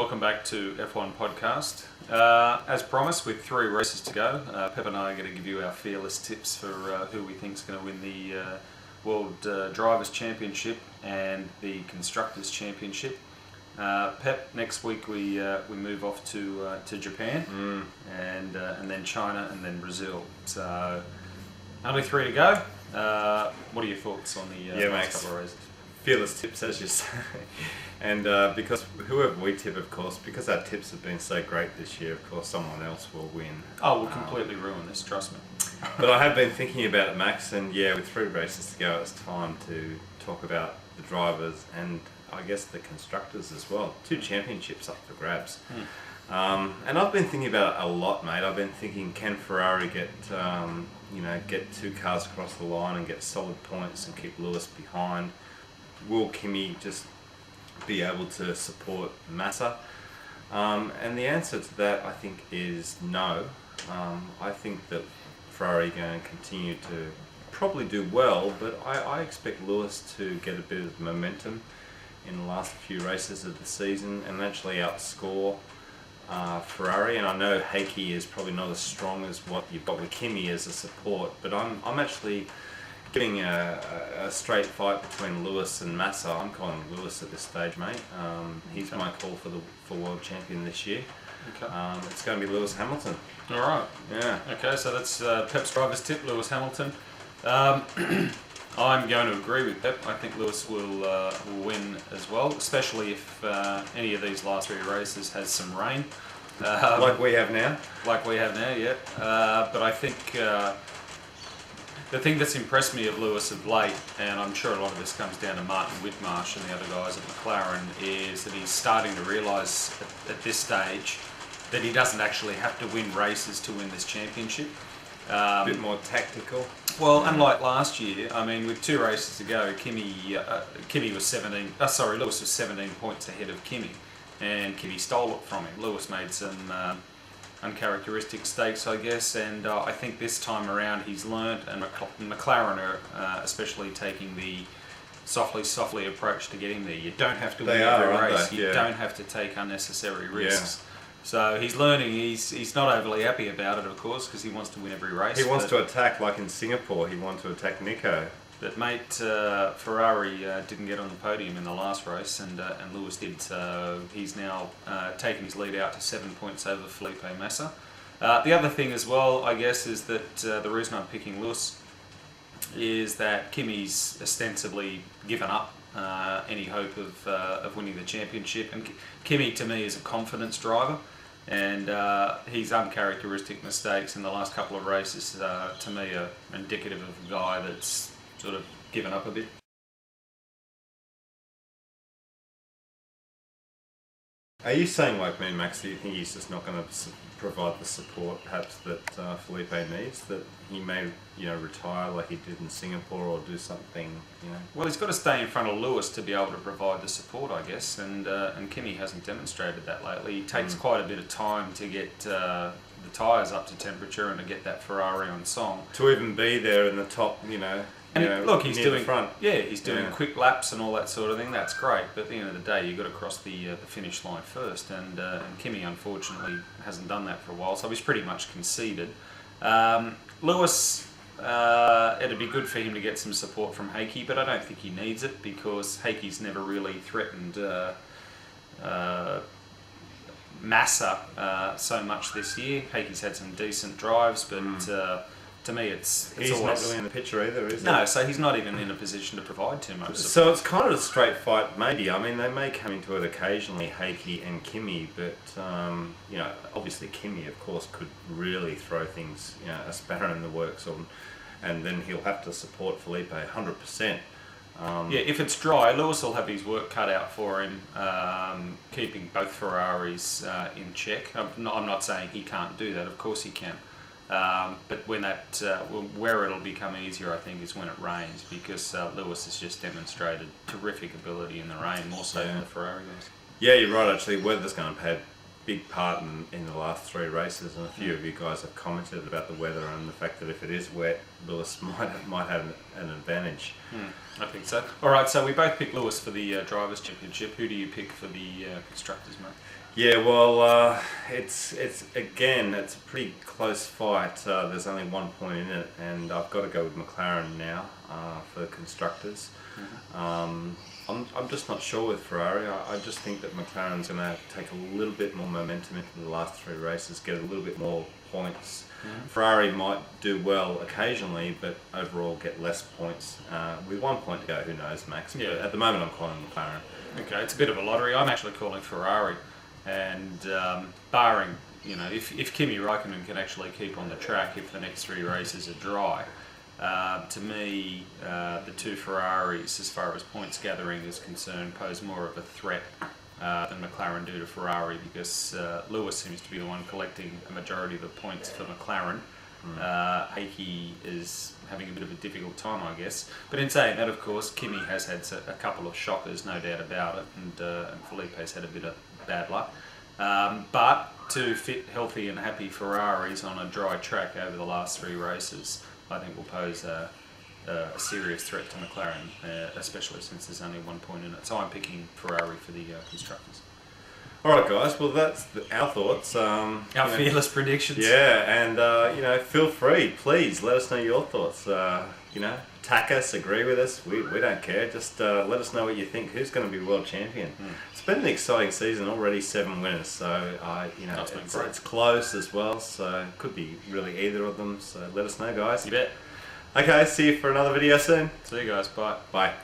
welcome back to F1 Podcast. As promised, with 3 races to go, Pep and I are going to give you our fearless tips for who we think is going to win the World Drivers' Championship and the Constructors' Championship. Pep, next week we move off to Japan, and then China, and then Brazil. So only 3 to go. What are your thoughts on the last couple of races? Fearless tips, as you say. And because whoever we tip, of course, because our tips have been so great this year, of course someone else will win. Oh, we'll completely ruin this, trust me. But I have been thinking about it, Max, and yeah, with 3 races to go, it's time to talk about the drivers and I guess the constructors as well. 2 championships up for grabs. And I've been thinking about it a lot, mate. I've been thinking, can Ferrari get 2 cars across the line and get solid points and keep Lewis behind? Will Kimi just be able to support Massa? And the answer to that, I think, is no. I think that Ferrari are going to continue to probably do well, but I expect Lewis to get a bit of momentum in the last few races of the season and actually outscore Ferrari. And I know Heikki is probably not as strong as what you've got with Kimi as a support, but I'm actually getting a straight fight between Lewis and Massa. I'm calling Lewis at this stage, mate. He's my call for world champion this year. Okay. It's going to be Lewis Hamilton. All right. Yeah. Okay, so that's Pep's driver's tip, Lewis Hamilton. I'm going to agree with Pep. I think Lewis will win as well, especially if any of these last 3 races has some rain. Like we have now? Like we have now, yeah. But I think the thing that's impressed me of Lewis of late, and I'm sure a lot of this comes down to Martin Whitmarsh and the other guys at McLaren, is that he's starting to realise at this stage that he doesn't actually have to win races to win this championship. A bit more tactical. Well, unlike last year, I mean, with 2 races to go, Lewis was 17 points ahead of Kimi, and Kimi stole it from him. Lewis made some uncharacteristic mistakes, I guess, and I think this time around he's learnt, and McLaren are especially taking the softly approach to getting there. You don't have to win every race. You don't have to take unnecessary risks. So he's learning. He's not overly happy about it, of course, because he wants to win every race. He wants to attack, like in Singapore. He wanted to attack Nico. But mate, Ferrari didn't get on the podium in the last race, and Lewis did. So he's now taken his lead out to 7 points over Felipe Massa. The other thing as well, I guess, is that the reason I'm picking Lewis is that Kimi's ostensibly given up any hope of winning the championship, and Kimi to me is a confidence driver. And his uncharacteristic mistakes in the last couple of races, to me, are indicative of a guy that's sort of given up a bit. Are you saying, like me, Max, that you think he's just not going to provide the support, perhaps, that Felipe needs? That he may, retire like he did in Singapore, or do something, Well, he's got to stay in front of Lewis to be able to provide the support, I guess. And Kimi hasn't demonstrated that lately. He takes quite a bit of time to get the tyres up to temperature and to get that Ferrari on song. To even be there in the top, look, he's doing front. Yeah, he's doing quick laps and all that sort of thing. That's great, but at the end of the day, you've got to cross the finish line first. And Kimi, unfortunately, hasn't done that for a while, so he's pretty much conceded. Lewis, it'd be good for him to get some support from Heikki, but I don't think he needs it because Heikki's never really threatened Massa so much this year. Heikki's had some decent drives, but to me, it's he's always not really in the picture either, is he? No, so he's not even in a position to provide too much support. So it's kind of a straight fight, maybe. I mean, they may come into it occasionally, Heikki and Kimi, but obviously Kimi, of course, could really throw things, a spanner in the works, and then he'll have to support Felipe 100%. If it's dry, Lewis will have his work cut out for him, keeping both Ferraris in check. I'm not saying he can't do that. Of course he can. But when where it'll become easier, I think, is when it rains, because Lewis has just demonstrated terrific ability in the rain, more so than the Ferrari guys. Yeah, you're right. Actually, weather's going to play a big part in the last 3 races, and a few of you guys have commented about the weather and the fact that if it is wet, Lewis might have an advantage. I think so. All right, so we both picked Lewis for the Drivers' Championship. Who do you pick for the Constructors, mate? Yeah, well, it's again, it's a pretty close fight. There's only 1 point in it, and I've got to go with McLaren now for the constructors. I'm just not sure with Ferrari. I just think that McLaren's going to take a little bit more momentum into the last 3 races, get a little bit more points. Ferrari might do well occasionally, but overall get less points. With 1 point to go, who knows, Max? But at the moment, I'm calling McLaren. Okay, it's a bit of a lottery. I'm actually calling Ferrari, and barring, if Kimi Räikkönen can actually keep on the track if the next 3 races are dry, to me, the 2 Ferraris, as far as points gathering is concerned, pose more of a threat than McLaren do to Ferrari, because Lewis seems to be the one collecting a majority of the points for McLaren. Heikki is having a bit of a difficult time, I guess. But in saying that, of course, Kimi has had a couple of shockers, no doubt about it, and Felipe's had a bit of bad luck. But 2 fit, healthy and happy Ferraris on a dry track over the last 3 races, I think will pose a serious threat to McLaren, especially since there's only 1 point in it. So I'm picking Ferrari for the constructors. All right, guys. Well, that's our thoughts. Our fearless predictions. Yeah, and feel free, please let us know your thoughts. Attack us, agree with us. We don't care. Just let us know what you think. Who's going to be world champion? It's been an exciting season already. 7 winners, so it's close as well. So it could be really either of them. So let us know, guys. You bet. Okay, see you for another video soon. See you guys. Bye. Bye.